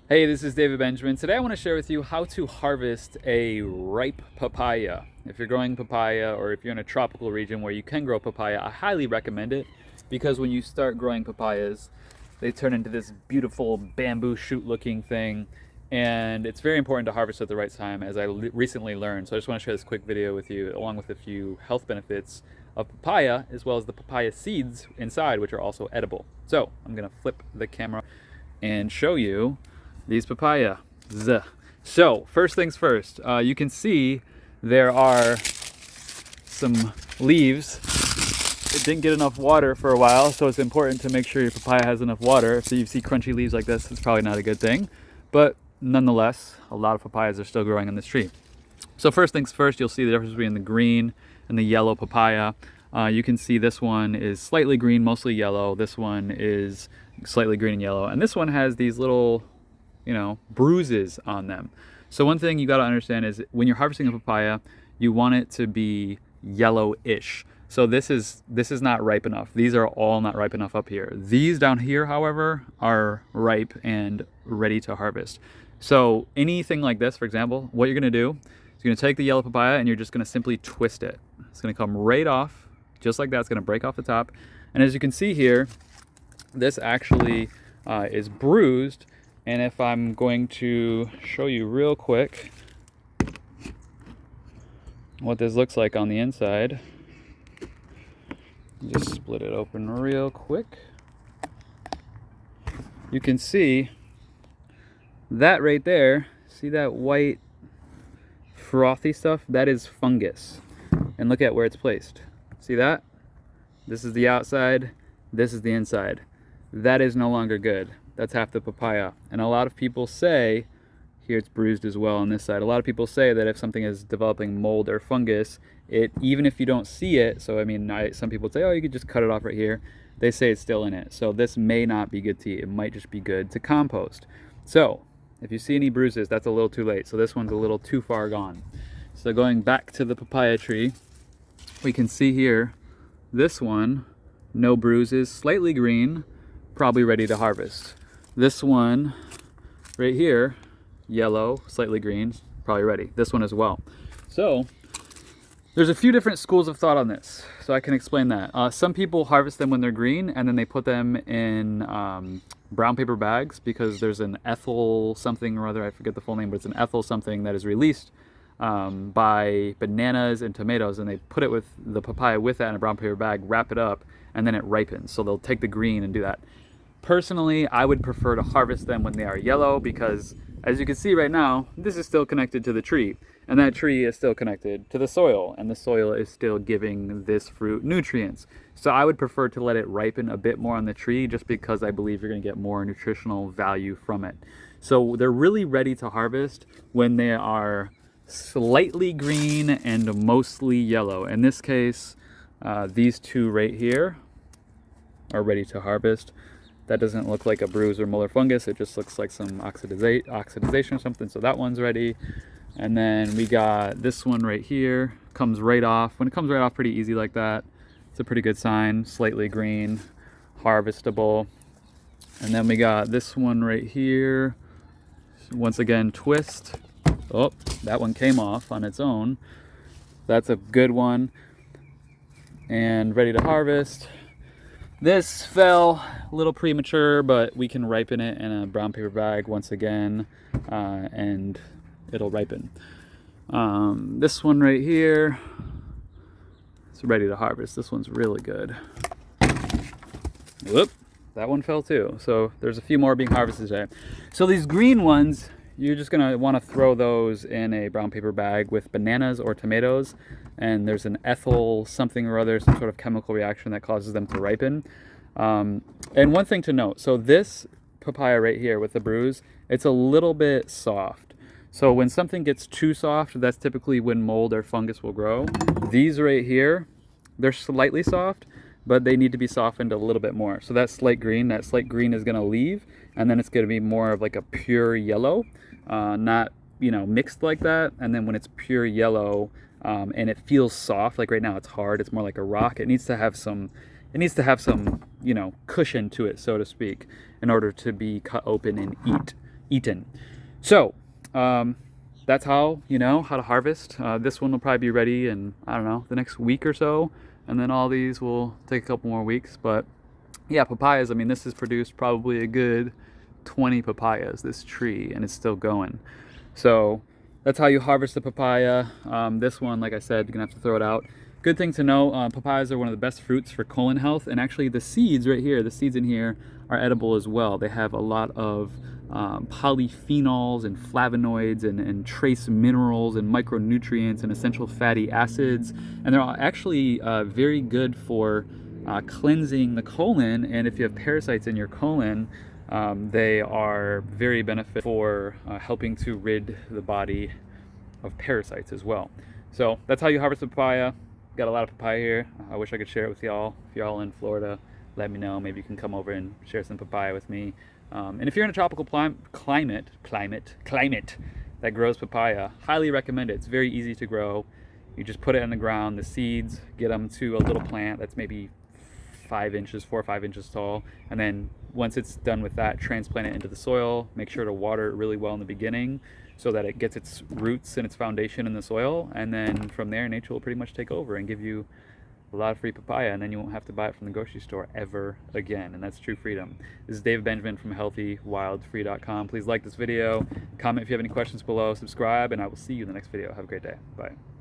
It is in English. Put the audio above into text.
Hey, this is David Benjamin. Today I want to share with you how to harvest a ripe papaya. If you're growing papaya or if you're in a tropical region where you can grow papaya, I highly recommend it because when you start growing papayas, they turn into this beautiful bamboo shoot looking thing, and it's very important to harvest at the right time, as I recently learned. So I just want to share this quick video with you along with a few health benefits of papaya as well as the papaya seeds inside, which are also edible. So I'm going to flip the camera and show you these papaya. So first things first, you can see there are some leaves. It didn't get enough water for a while, so it's important to make sure your papaya has enough water. If you see crunchy leaves like this, it's probably not a good thing. But nonetheless, a lot of papayas are still growing on this tree. So first things first, you'll see the difference between the green and the yellow papaya. You can see this one is slightly green, mostly yellow. This one is slightly green and yellow. And this one has these little bruises on them. So one thing you got to understand is when you're harvesting a papaya, you want it to be yellowish. So this is not ripe enough. These are all not ripe enough up here. These down here, however, are ripe and ready to harvest. So anything like this, for example, what you're going to do is you're going to take the yellow papaya and you're just going to simply twist it. It's going to come right off, just like that. It's going to break off the top. And as you can see here, this actually is bruised. And if I'm going to show you real quick what this looks like on the inside, just split it open real quick. You can see that right there. See that white frothy stuff? That is fungus. And look at where it's placed. See that? This is the outside. This is the inside. That is no longer good. That's half the papaya. And a lot of people say, here it's bruised as well on this side, a lot of people say that if something is developing mold or fungus, even if you don't see it, so I mean, some people say, oh, you could just cut it off right here. They say it's still in it. So this may not be good to eat. It might just be good to compost. So if you see any bruises, that's a little too late. So this one's a little too far gone. So going back to the papaya tree, we can see here, this one, no bruises, slightly green, probably ready to harvest. This one right here, yellow, slightly green, probably ready. This one as well. So there's a few different schools of thought on this, so I can explain that. Some people harvest them when they're green and then they put them in brown paper bags because there's an ethyl something or other, I forget the full name, but it's an ethyl something that is released by bananas and tomatoes, and they put it with the papaya with that in a brown paper bag, wrap it up, and then it ripens. So they'll take the green and do that. Personally, I would prefer to harvest them when they are yellow because, as you can see right now, this is still connected to the tree, and that tree is still connected to the soil, and the soil is still giving this fruit nutrients. So I would prefer to let it ripen a bit more on the tree just because I believe you're going to get more nutritional value from it. So they're really ready to harvest when they are slightly green and mostly yellow. In this case, these two right here are ready to harvest. That doesn't look like a bruise or mold or fungus. It just looks like some oxidization or something. So that one's ready. And then we got this one right here. Comes right off. When it comes right off pretty easy like that, it's a pretty good sign. Slightly green, harvestable. And then we got this one right here. Once again, twist. Oh, that one came off on its own. That's a good one. And ready to harvest. This fell a little premature, but we can ripen it in a brown paper bag once again, and it'll ripen. This one right here is ready to harvest. This one's really good. Whoop, that one fell too. So there's a few more being harvested today. So these green ones, you're just gonna want to throw those in a brown paper bag with bananas or tomatoes, and there's an ethyl something or other, some sort of chemical reaction that causes them to ripen. And one thing to note, so this papaya right here with the bruise, it's a little bit soft. So when something gets too soft, that's typically when mold or fungus will grow. These right here, they're slightly soft, but they need to be softened a little bit more. So that slight green is gonna leave, and then it's gonna be more of like a pure yellow, not mixed like that. And then when it's pure yellow and it feels soft, like right now it's hard, it's more like a rock. It needs to have some cushion to it, so to speak, in order to be cut open and eat. eaten. So that's how you know how to harvest. This one will probably be ready in, I don't know, the next week or so, and then all these will take a couple more weeks. But yeah, papayas, I mean, this has produced probably a good 20 papayas, this tree, and it's still going. So that's how you harvest the papaya. This one, like I said, you're gonna have to throw it out. Good thing to know, papayas are one of the best fruits for colon health, and actually the seeds right here, the seeds in here are edible as well. They have a lot of polyphenols and flavonoids and trace minerals and micronutrients and essential fatty acids, and they're actually very good for cleansing the colon. And if you have parasites in your colon, they are very beneficial for helping to rid the body of parasites as well. So that's how you harvest a papaya. Got a lot of papaya here. I wish I could share it with y'all. If y'all in Florida, let me know. Maybe you can come over and share some papaya with me. And if you're in a tropical climate that grows papaya, highly recommend it. It's very easy to grow. You just put it in the ground, the seeds, get them to a little plant that's maybe 4 or 5 inches tall, and then once it's done with that, transplant it into the soil. Make sure to water it really well in the beginning so that it gets its roots and its foundation in the soil, and then from there nature will pretty much take over and give you a lot of free papaya, and then you won't have to buy it from the grocery store ever again, and that's true freedom. This is David Benjamin from healthywildfree.com. Please like this video, comment if you have any questions below, subscribe, and I will see you in the next video. Have a great day. Bye.